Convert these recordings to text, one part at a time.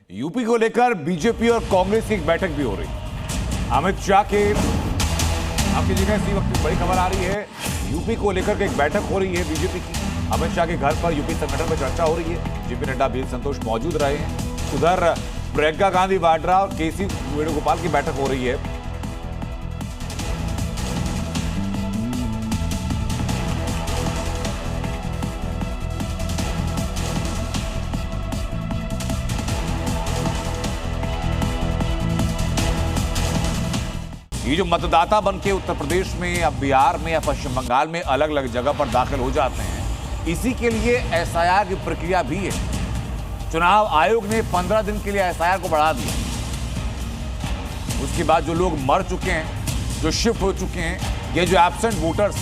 UP को लेकर BJP और कांग्रेस की एक बैठक भी हो रही है। अमित शाह के आपकी जगह इसी वक्त बड़ी खबर आ रही है। यूपी को लेकर के एक बैठक हो रही है बीजेपी की। अमित शाह के घर पर यूपी संगठन में चर्चा हो रही है। जेपी नड्डा, बी संतोष मौजूद रहे हैं। उधर प्रियंका गांधी वाड्रा और केसी वेणुगोपाल की बैठक हो रही है। ये जो मतदाता बनके उत्तर प्रदेश में या बिहार में या पश्चिम बंगाल में अलग अलग जगह पर दाखिल हो जाते हैं, इसी के लिए एसआईआर की प्रक्रिया भी है। चुनाव आयोग ने 15 दिन के लिए एसआईआर को बढ़ा दिया। उसके बाद जो लोग मर चुके हैं, जो शिफ्ट हो चुके हैं, ये जो एब्सेंट वोटर्स,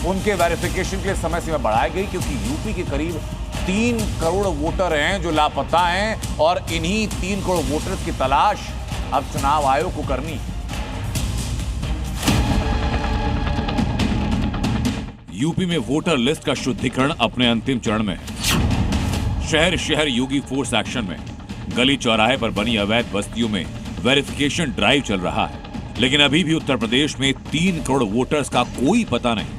उनके वेरिफिकेशन के लिए समय सीमा बढ़ाई गई, क्योंकि यूपी के करीब 3 करोड़ वोटर हैं जो लापता हैं और इन्हीं 3 करोड़ वोटर्स की तलाश अब चुनाव आयोग को करनी है। यूपी में वोटर लिस्ट का शुद्धिकरण अपने अंतिम चरण में है। शहर शहर योगी फोर्स एक्शन में गली चौराहे पर बनी अवैध बस्तियों में वेरिफिकेशन ड्राइव चल रहा है, लेकिन अभी भी उत्तर प्रदेश में 3 करोड़ वोटर्स का कोई पता नहीं।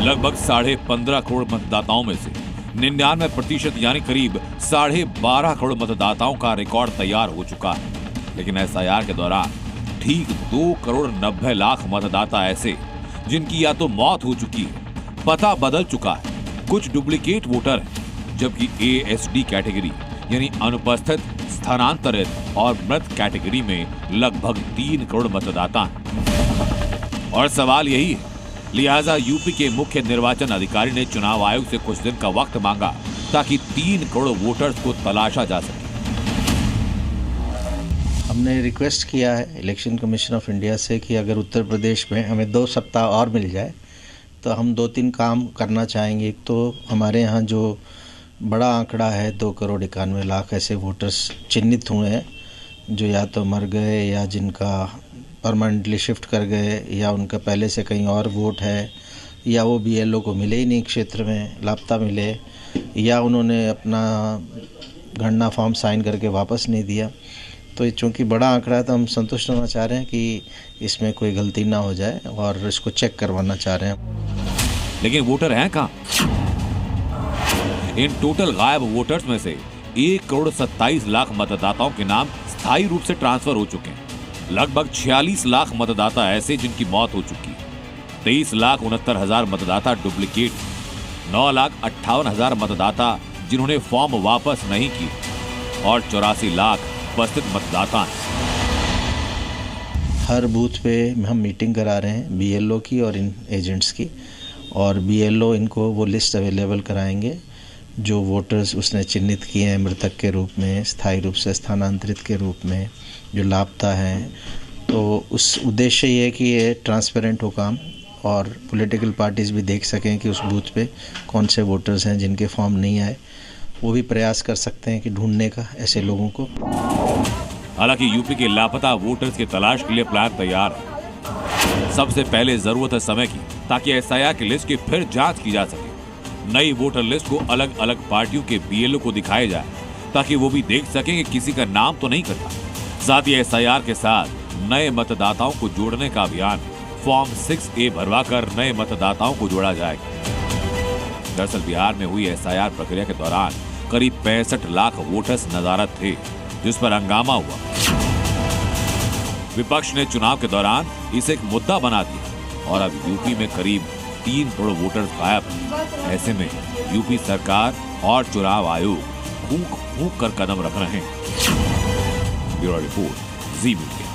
लगभग 15.5 करोड़ मतदाताओं में से 99% यानी करीब 12.5 करोड़ मतदाताओं का रिकॉर्ड तैयार हो चुका है, लेकिन एसआईआर के दौरान ठीक 2 करोड़ 90 लाख मतदाता ऐसे जिनकी या तो मौत हो चुकी है, पता बदल चुका है, कुछ डुप्लीकेट वोटर हैं, जबकि एएसडी कैटेगरी यानी अनुपस्थित, स्थानांतरित और मृत कैटेगरी में लगभग 3 करोड़ मतदाता हैं। और सवाल यही है, लिहाजा यूपी के मुख्य निर्वाचन अधिकारी ने चुनाव आयोग से कुछ दिन का वक्त मांगा ताकि 3 करोड़ वोटर्स को तलाशा जा सके। हमने रिक्वेस्ट किया है इलेक्शन कमीशन ऑफ इंडिया से कि अगर उत्तर प्रदेश में हमें 2 सप्ताह और मिल जाए तो हम 2-3 काम करना चाहेंगे। एक तो हमारे यहाँ जो बड़ा आंकड़ा है 2 करोड़ 91 लाख ऐसे वोटर्स चिन्हित हुए हैं जो या तो मर गए या जिनका परमानेंटली शिफ्ट कर गए या उनका पहले से कहीं और वोट है या वो बीएलओ को मिले ही नहीं, क्षेत्र में लापता मिले, या उन्होंने अपना गणना फॉर्म साइन करके वापस नहीं दिया। तो चूँकि बड़ा आंकड़ा है तो हम संतुष्ट होना चाह रहे हैं कि इसमें कोई गलती ना हो जाए और इसको चेक करवाना चाह रहे हैं। लेकिन वोटर हैं कहाँ? इन टोटल गायब वोटर्स में से 1 करोड़ 27 लाख मतदाताओं के नाम स्थायी रूप से ट्रांसफर हो चुके हैं। लगभग 46 लाख मतदाता ऐसे जिनकी मौत हो चुकी है। 23,69,000 मतदाता डुप्लीकेट, 9,58,000 मतदाता जिन्होंने फॉर्म वापस नहीं किए और 84 लाख उपस्थित मतदाता हैं। हर बूथ पे हम मीटिंग करा रहे हैं बीएलओ की और इन एजेंट्स की, और बीएलओ इनको वो लिस्ट अवेलेबल कराएंगे जो वोटर्स उसने चिन्हित किए हैं मृतक के रूप में, स्थायी रूप से स्थानांतरित के रूप में, जो लापता हैं। तो उस उद्देश्य ये है कि ये ट्रांसपेरेंट हो काम और पॉलिटिकल पार्टीज़ भी देख सकें कि उस बूथ पे कौन से वोटर्स हैं जिनके फॉर्म नहीं आए। वो भी प्रयास कर सकते हैं कि ढूंढने का ऐसे लोगों को। हालांकि यूपी के लापता वोटर्स की तलाश के लिए प्लान तैयार है। सबसे पहले जरूरत है समय की, ताकि एसआईआर की लिस्ट की फिर जांच की जा सके। नई वोटर लिस्ट को अलग अलग पार्टियों के बीएलओ को दिखाया जाए ताकि वो भी देख सकें कि किसी का नाम तो नहीं कटा। साथ ही एसआईआर के साथ नए मतदाताओं को जोड़ने का अभियान फॉर्म 6A भरवा कर नए मतदाताओं को जोड़ा जाएगा। दरअसल बिहार में हुई एसआईआर प्रक्रिया के दौरान करीब 65 लाख वोटर्स नदारत थे, जिस पर हंगामा हुआ। विपक्ष ने चुनाव के दौरान इसे एक मुद्दा बना दिया और अब यूपी में करीब 3 करोड़ वोटर्स गायब हैं। ऐसे में यूपी सरकार और चुनाव आयोग फूंक फूंक कर कदम रख रहे हैं। ब्यूरो रिपोर्ट, जी मीडिया।